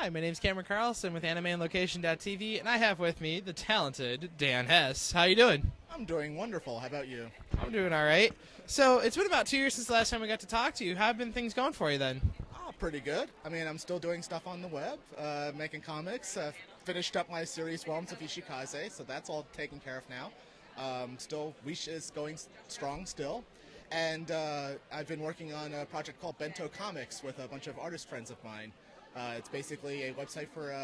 Hi, my name's Cameron Carlson with AnimeAndLocation.tv, and I have with me the talented Dan Hess. How you doing? I'm doing wonderful. How about you? I'm doing all right. So it's been about 2 years since the last time we got to talk to you. How have been things going for you then? Oh, pretty good. I mean, I'm still doing stuff on the web, making comics. Finished up my series Realms of Ishikaze, so that's all taken care of now. Still, Wish is going strong still. And I've been working on a project called Bento Comics with a bunch of artist friends of mine. It's basically a website for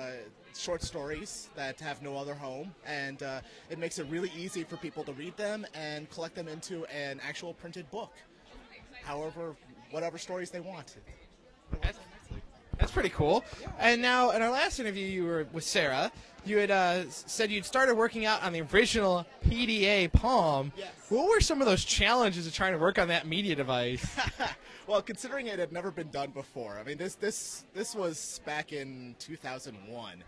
short stories that have no other home, and it makes it really easy for people to read them and collect them into an actual printed book. However, whatever stories they want. That's pretty cool. And now, in our last interview, you were with Sarah. You had said you'd started working out on the original PDA Palm. Yes. What were some of those challenges of trying to work on that media device? Well, considering it had never been done before, I mean, this was back in 2001.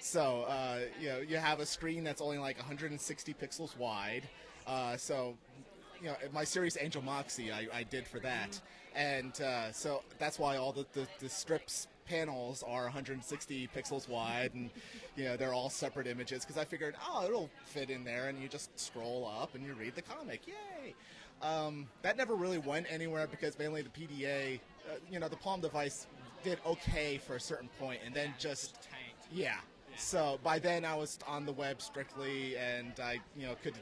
So, you have a screen that's only like 160 pixels wide. So, my series Angel Moxie, I did for that. And so that's why all the strips panels are 160 pixels wide, and they're all separate images, because I figured, it'll fit in there, and you just scroll up and you read the comic. Yay! That never really went anywhere because mainly the PDA, the Palm device did okay for a certain point, and then just tanked. Yeah. So by then I was on the web strictly, and I could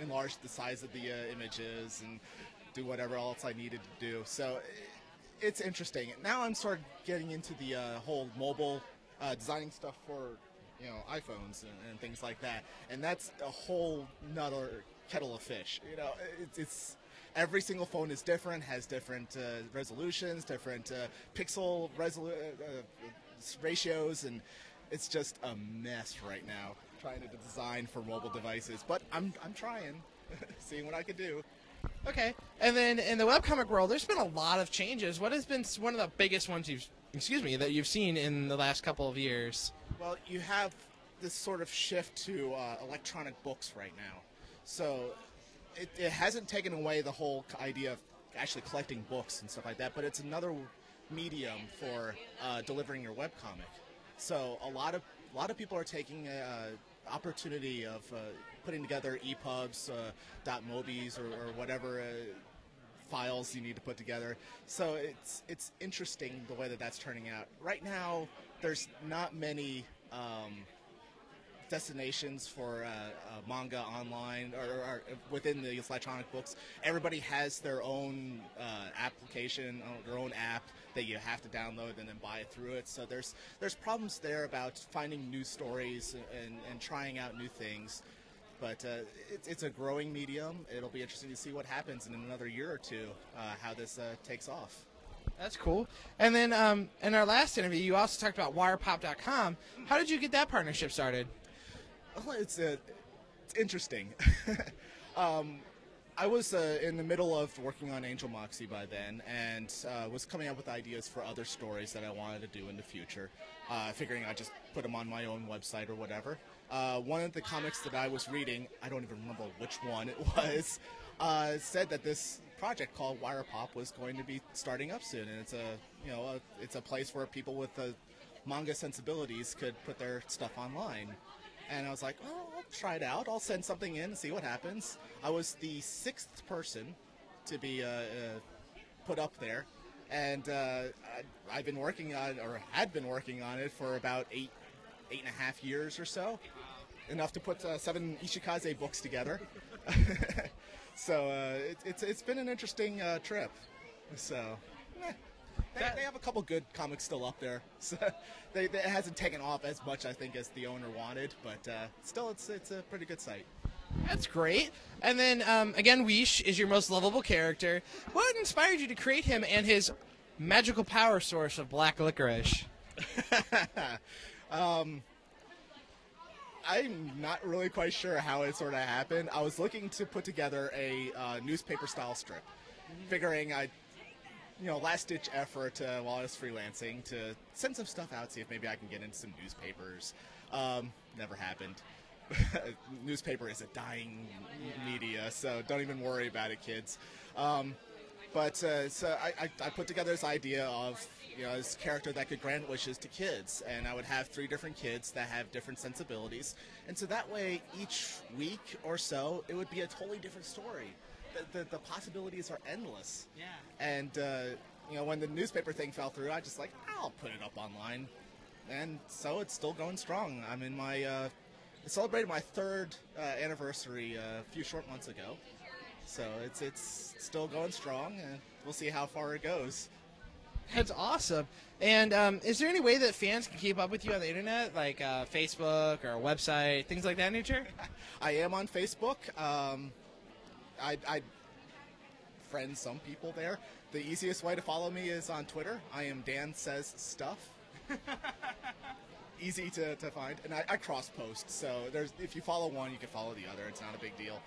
enlarge the size of the images and do whatever else I needed to do. So it's interesting. Now I'm sort of getting into the whole mobile designing stuff for iPhones and things like that, and that's a whole nother kettle of fish. It's every single phone is different, has different resolutions, different pixel ratios, and it's just a mess right now trying to design for mobile devices. But I'm trying, seeing what I can do. Okay, and then in the webcomic world, there's been a lot of changes. What has been one of the biggest ones that you've seen in the last couple of years? Well, you have this sort of shift to electronic books right now. So it hasn't taken away the whole idea of actually collecting books and stuff like that, but it's another medium for delivering your webcomic. So a lot of people are taking opportunity of putting together EPUBs, .mobis, or whatever files you need to put together. So it's interesting the way that's turning out. Right now, there's not many destinations for manga online or within the electronic books. Everybody has their own application, their own app that you have to download and then buy it through it. So there's problems there about finding new stories and trying out new things. But it's a growing medium. It'll be interesting to see what happens in another year or two, how this takes off. That's cool. And then in our last interview, you also talked about WirePop.com. How did you get that partnership started? Well, it's interesting. I was in the middle of working on Angel Moxie by then, and was coming up with ideas for other stories that I wanted to do in the future, figuring I'd just put them on my own website or whatever. One of the comics that I was reading, I don't even remember which one it was, said that this project called WirePop was going to be starting up soon, and it's a place where people with manga sensibilities could put their stuff online. And I was like, well, I'll try it out. I'll send something in and see what happens. I was the 6th person to be put up there, and I've been working on, or had been working on it for about 8.5 years or so. Enough to put 7 Ishikaze books together. So it's been an interesting trip. So they have a couple good comics still up there. So it hasn't taken off as much, I think, as the owner wanted, but still it's a pretty good site. That's great. And then again, Wish is your most lovable character. What inspired you to create him and his magical power source of black licorice? I'm not really quite sure how it sort of happened. I was looking to put together a newspaper-style strip, figuring I'd, last-ditch effort while I was freelancing to send some stuff out, see if maybe I can get into some newspapers. Never happened. Newspaper is a dying media, so don't even worry about it, kids. But so I put together this idea of this character that could grant wishes to kids, and I would have 3 different kids that have different sensibilities, and so that way each week or so it would be a totally different story. The possibilities are endless. Yeah. And when the newspaper thing fell through, I just I'll put it up online, and so it's still going strong. I'm in my I celebrated my 3rd anniversary a few short months ago. So it's still going strong, and we'll see how far it goes. That's awesome. And is there any way that fans can keep up with you on the internet, like Facebook or a website, things like that nature? I am on Facebook. I friend some people there. The easiest way to follow me is on Twitter. I am Dan Says Stuff. Easy to find, and I cross post. So if you follow one, you can follow the other. It's not a big deal.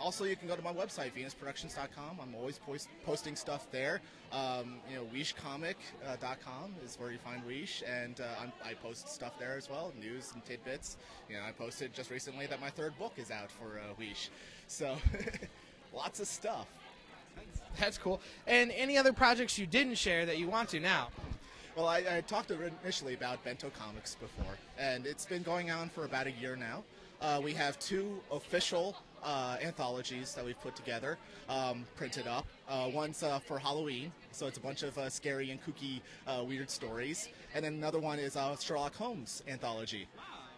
Also, you can go to my website, venusproductions.com. I'm always posting stuff there. Webcomic.com is where you find Weish, and I post stuff there as well, news and tidbits. I posted just recently that my 3rd book is out for Weish. So, lots of stuff. That's cool. And any other projects you didn't share that you want to now? Well, I talked initially about Bento Comics before, and it's been going on for about a year now. We have 2 official anthologies that we've put together, printed up. One's for Halloween, so it's a bunch of scary and kooky, weird stories. And then another one is Sherlock Holmes anthology.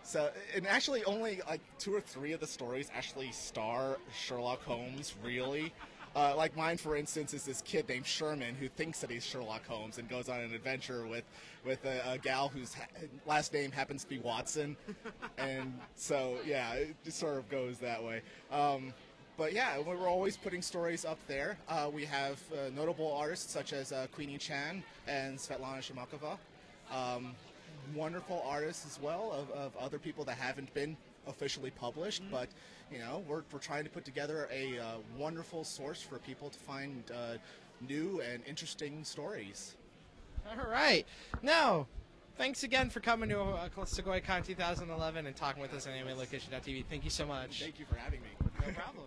So, and actually only 2 or 3 of the stories actually star Sherlock Holmes, really. Like mine, for instance, is this kid named Sherman who thinks that he's Sherlock Holmes and goes on an adventure with a gal whose last name happens to be Watson. And so, yeah, it just sort of goes that way. But yeah, we're always putting stories up there. We have notable artists such as Queenie Chan and Svetlana Shimakova. Wonderful artists as well of other people that haven't been officially published, but we're trying to put together a wonderful source for people to find new and interesting stories. All right. Now, thanks again for coming to Sugoicon 2011 and talking with us on AnimeLocation.tv. Thank you so much. Thank you for having me. No problem.